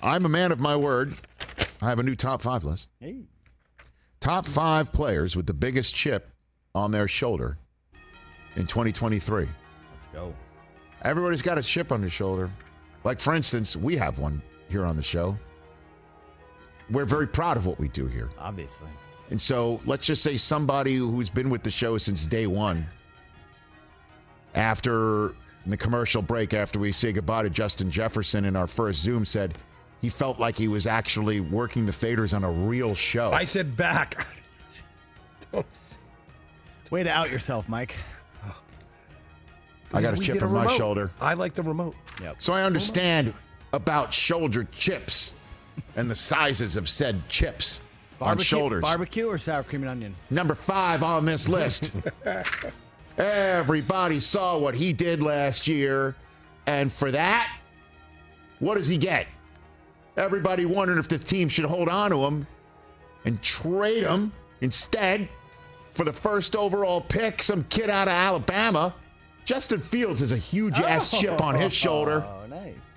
I'm a man of my word. I have a new top 5 list. Hey. Top 5 players with the biggest chip on their shoulder in 2023. Let's go. Everybody's got a chip on their shoulder. Like, for instance, we have one here on the show. We're very proud of what we do here. Obviously. And so let's just say somebody who's been with the show since day one, after the commercial break, after we say goodbye to Justin Jefferson in our first Zoom, said he felt like he was actually working the faders on a real show. I said back. Way to out yourself, Mike. I got a chip on my shoulder. I like the remote. Yep. So I understand about shoulder chips and the sizes of said chips on shoulders. Barbecue or sour cream and onion? Number 5 on this list. Everybody saw what he did last year. And for that, what does he get? Everybody wondering if the team should hold on to him and trade him instead for the first overall pick, some kid out of Alabama. Justin Fields has a huge-ass chip on his shoulder. Oh, nice.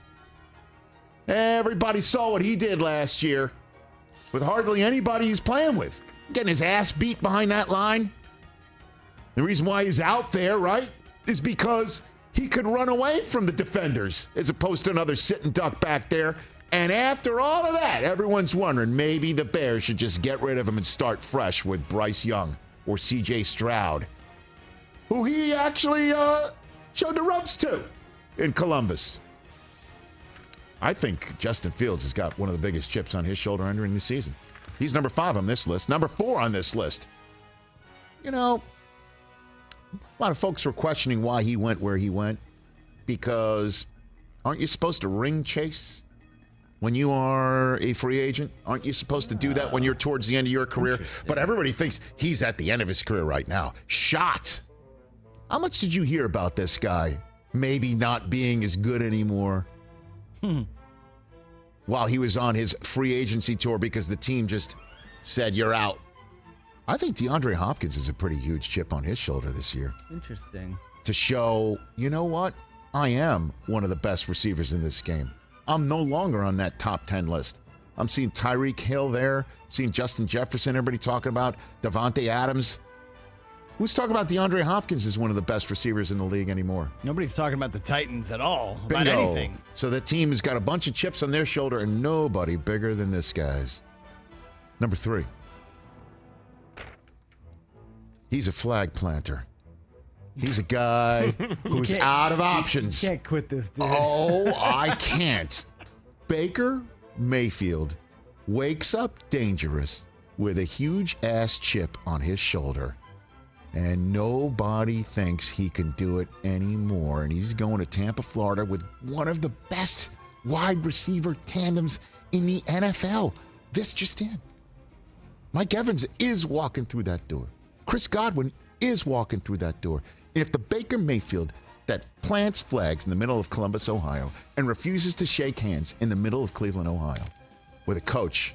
Everybody saw what he did last year with hardly anybody he's playing with. Getting his ass beat behind that line. The reason why he's out there, right, is because he could run away from the defenders as opposed to another sitting duck back there. And after all of that, everyone's wondering maybe the Bears should just get rid of him and start fresh with Bryce Young or C.J. Stroud, who he actually showed the ropes to in Columbus. I think Justin Fields has got one of the biggest chips on his shoulder entering the season. He's number 5 on this list. Number 4 on this list. You know, a lot of folks were questioning why he went where he went, because aren't you supposed to ring chase when you are a free agent? Aren't you supposed to do that when you're towards the end of your career? But everybody thinks he's at the end of his career right now. Shot. How much did you hear about this guy maybe not being as good anymore while he was on his free agency tour because the team just said, you're out? I think DeAndre Hopkins is a pretty huge chip on his shoulder this year. Interesting. To show, you know what? I am one of the best receivers in this game. I'm no longer on that top 10 list. I'm seeing Tyreek Hill there. I'm seeing Justin Jefferson, everybody talking about Devontae Adams. Who's talking about DeAndre Hopkins as one of the best receivers in the league anymore? Nobody's talking about the Titans at all, about Bingo. anything. So the team has got a bunch of chips on their shoulder and nobody bigger than this guy's. Number 3. He's a flag planter. He's a guy who's out of options. You can't quit this, dude. Oh, I can't. Baker Mayfield wakes up dangerous with a huge-ass chip on his shoulder, and nobody thinks he can do it anymore. And he's going to Tampa, Florida with one of the best wide receiver tandems in the NFL. This just in. Mike Evans is walking through that door. Chris Godwin is walking through that door. And if the Baker Mayfield that plants flags in the middle of Columbus, Ohio, and refuses to shake hands in the middle of Cleveland, Ohio, with a coach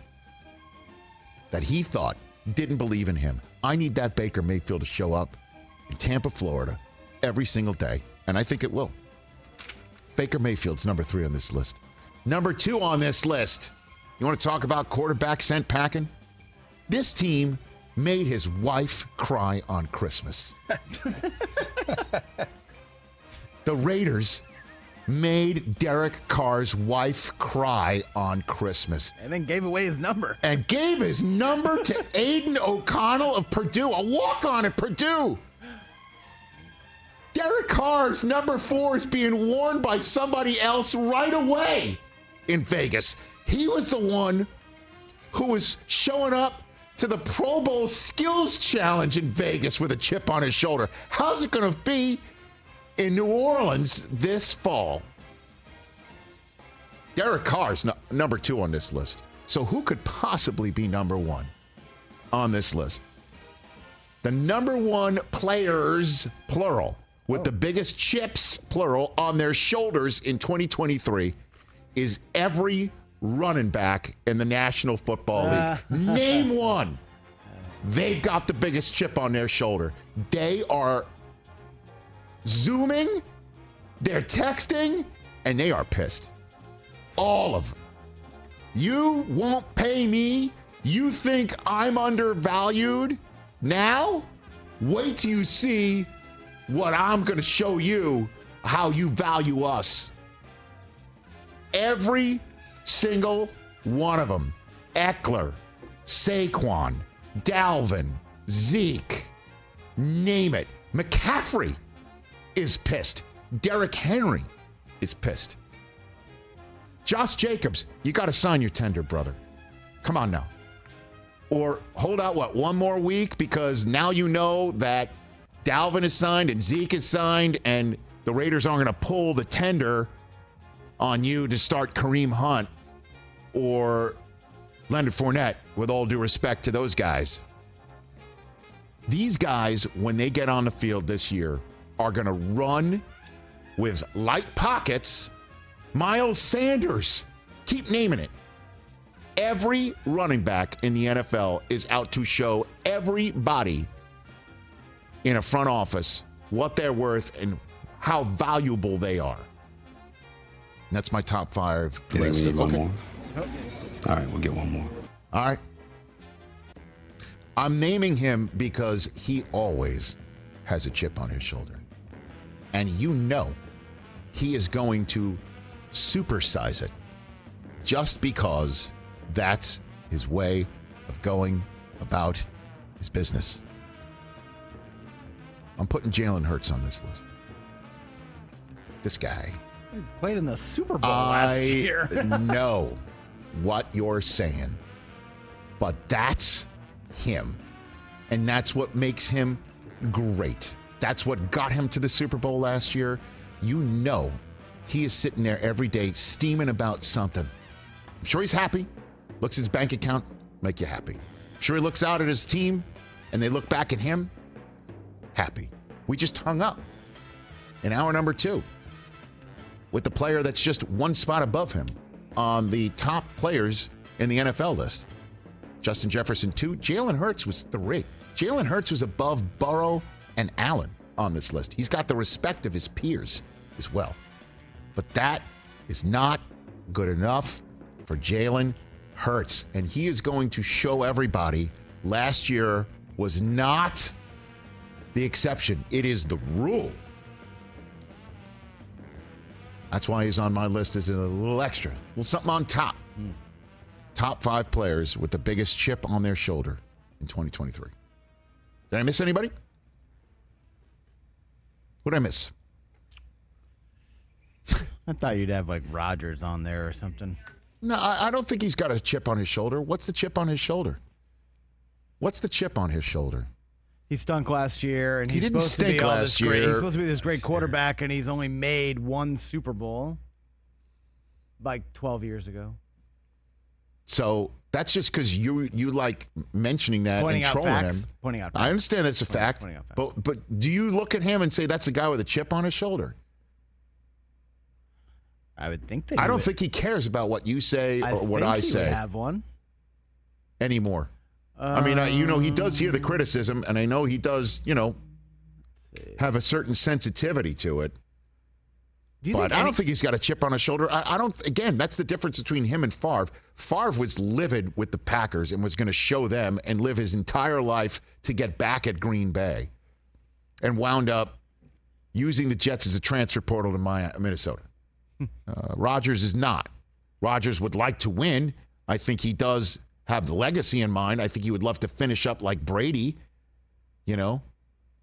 that he thought didn't believe in him, I need that Baker Mayfield to show up in Tampa, Florida, every single day. And I think it will. Baker Mayfield's number 3 on this list. Number 2 on this list. You want to talk about quarterback sent packing? This team made his wife cry on Christmas. The Raiders made Derek Carr's wife cry on Christmas. And then gave away his number. And gave his number to Aiden O'Connell of Purdue, a walk-on at Purdue. Derek Carr's number 4 is being worn by somebody else right away in Vegas. He was the one who was showing up to the Pro Bowl Skills Challenge in Vegas with a chip on his shoulder. How's it going to be in New Orleans this fall? Derek Carr's number 2 on this list. So who could possibly be number 1 on this list? The number 1 players, plural, with the biggest chips, plural, on their shoulders in 2023 is every running back in the National Football League. Name one. They've got the biggest chip on their shoulder. They are Zooming, they're texting, and they are pissed. All of them. You won't pay me? You think I'm undervalued? Now? Wait till you see what I'm going to show you, how you value us. Every single one of them. Eckler, Saquon, Dalvin, Zeke, name it. McCaffrey is pissed. Derrick Henry is pissed. Josh Jacobs, you got to sign your tender, brother. Come on now. Or hold out, one more week? Because now you know that Dalvin is signed and Zeke is signed, and the Raiders aren't going to pull the tender on you to start Kareem Hunt or Leonard Fournette, with all due respect to those guys. These guys, when they get on the field this year, are going to run with light pockets. Miles Sanders, keep naming it. Every running back in the NFL is out to show everybody in a front office what they're worth and how valuable they are. And that's my top 5 You think we list. need one more? All right, we'll get one more. All right. I'm naming him because he always has a chip on his shoulder. And you know he is going to supersize it just because that's his way of going about his business. I'm putting Jalen Hurts on this list. This guy. He played in the Super Bowl last year. I know what you're saying, but that's him. And that's what makes him great. That's what got him to the Super Bowl last year. You know he is sitting there every day steaming about something. I'm sure he's happy. Looks at his bank account, make you happy. I'm sure he looks out at his team and they look back at him, happy. We just hung up in hour number 2 with the player that's just one spot above him on the top players in the NFL list. Justin Jefferson 2, Jalen Hurts was 3. Jalen Hurts was above Burrow and Allen on this list. He's got the respect of his peers as well. But that is not good enough for Jalen Hurts. And he is going to show everybody last year was not the exception. It is the rule. That's why he's on my list as a little extra. A little something on top. Top 5 players with the biggest chip on their shoulder in 2023. Did I miss anybody? What did I miss? I thought you'd have like Rodgers on there or something. No, I don't think he's got a chip on his shoulder. What's the chip on his shoulder? What's the chip on his shoulder? He stunk last year, and He he's didn't supposed to be stink all last this great. year. He's supposed to be this great quarterback, and he's only made 1 Super Bowl like 12 years ago. So that's just because you like mentioning that Pointing and out trolling facts. him. Pointing out facts. I understand that's a fact. Pointing out facts. But do you look at him and say that's a guy with a chip on his shoulder? I would think that. I don't think he cares about what you say or what I think he say would have one anymore. I mean, he does hear the criticism, and I know he does, have a certain sensitivity to it. But I don't think he's got a chip on his shoulder. I don't. Again, that's the difference between him and Favre. Favre was livid with the Packers and was going to show them and live his entire life to get back at Green Bay, and wound up using the Jets as a transfer portal to Minnesota. Rodgers is not. Rodgers would like to win. I think he does have the legacy in mind. I think he would love to finish up like Brady,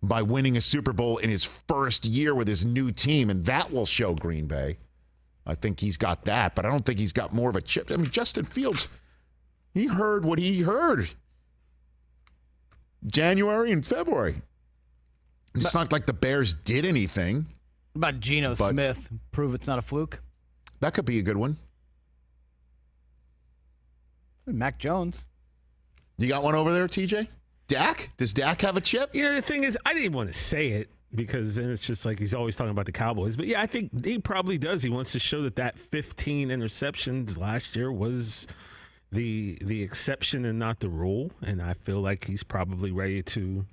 by winning a Super Bowl in his first year with his new team, and that will show Green Bay. I think he's got that, but I don't think he's got more of a chip. I mean, Justin Fields, he heard what he heard January and February. It's not like the Bears did anything. What about Geno Smith? Prove it's not a fluke. That could be a good one. Mac Jones. You got one over there, TJ? Dak? Does Dak have a chip? The thing is, I didn't want to say it because then it's just like he's always talking about the Cowboys. But yeah, I think he probably does. He wants to show that 15 interceptions last year was the exception and not the rule. And I feel like he's probably ready to,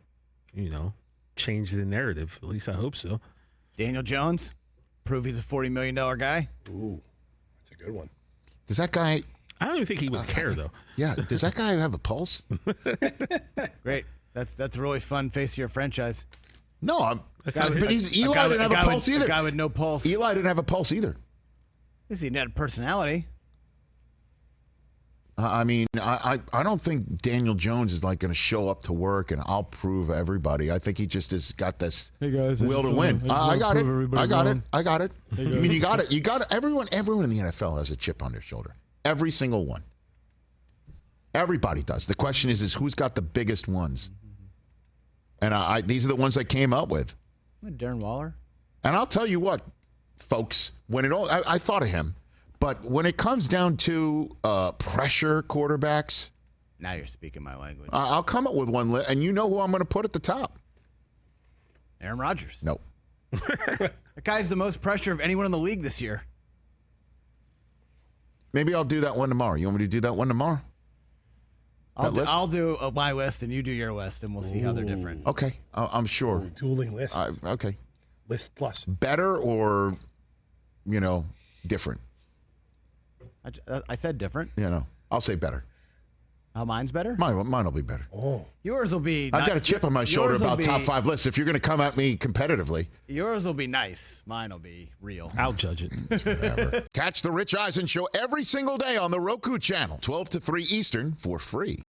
change the narrative. At least I hope so. Daniel Jones. Prove he's a $40 million guy. Ooh, that's a good one. Does that guy I don't even think he would care, though. Yeah, does that guy have a pulse? Great. That's a really fun face of your franchise. No, not but Eli didn't have a pulse either. A guy with no pulse. Eli didn't have a pulse either. At least he had a personality. I mean, I don't think Daniel Jones is like going to show up to work and I'll prove everybody. I think he just has got this will to win. I got it. I got it. I mean, you got it. You got it. Everyone in the NFL has a chip on their shoulder. Every single one. Everybody does. The question is who's got the biggest ones? And these are the ones I came up with. Darren Waller. And I'll tell you what, folks, I thought of him. But when it comes down to pressure quarterbacks, now you're speaking my language. I'll come up with one, and you know who I'm going to put at the top. Aaron Rodgers. No. That guy's the most pressure of anyone in the league this year. Maybe I'll do that one tomorrow. You want me to do that one tomorrow? I'll do my list, and you do your list, and we'll see how they're different. Okay. I'm sure. Dueling lists. Okay. List plus. Better or, different? I said different. I'll say better. Mine's better? Mine will be better. Oh. Yours will be... I've got a chip on my shoulder about top 5 lists. If you're going to come at me competitively. Yours will be nice. Mine will be real. I'll judge it. Whatever. Catch the Rich Eisen Show every single day on the Roku channel, 12 to 3 Eastern, for free.